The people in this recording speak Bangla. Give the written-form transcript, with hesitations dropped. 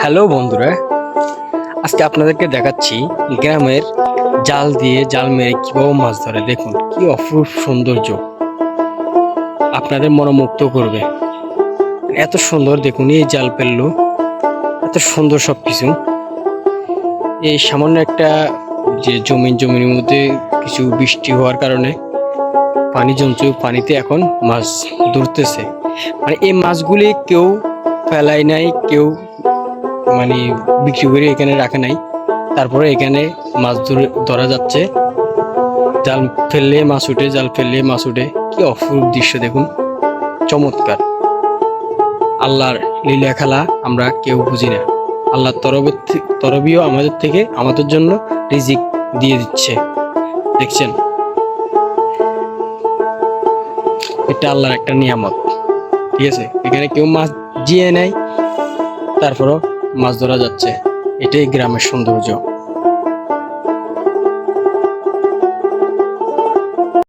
হ্যালো বন্ধুরা, আজকে আপনাদেরকে দেখাচ্ছি গ্রামের জাল দিয়ে জাল মেরে কিভাবে মাছ ধরে। দেখুন কি অপরূপ সৌন্দর্য, আপনাদের মনোমুগ্ধ করবে। এত সুন্দর, দেখুন এই জাল ফেললো, এত সুন্দর সবকিছু। এই সামান্য একটা যে জমির মধ্যে কিছু বৃষ্টি হওয়ার কারণে পানি জমছে, পানিতে এখন মাছ ধরতেছে। মানে এই মাছগুলি কেউ ফেলায় নাই, কেউ মানে বিক্রি করে এখানে রাখে নাই। তারপরে এখানে মাছ ধরা যাচ্ছে। জাল ফেললে মাছ উঠে, জাল ফেললে মাছ উঠে। কি অপরূপ দৃশ্য দেখুন, চমৎকার। আল্লাহর লীলা খেলা আমরা কেউ বুঝি না। আল্লাহর তরবিও আমাদের থেকে, আমাদের জন্য রিজিক দিয়ে দিচ্ছে। দেখছেন, এটা আল্লাহর একটা নিয়ামত। ঠিক আছে, এখানে কেউ মাছ জিয়ে নেয়, তারপরও মাছ ধরা যাচ্ছে। এটাই গ্রামের সৌন্দর্য।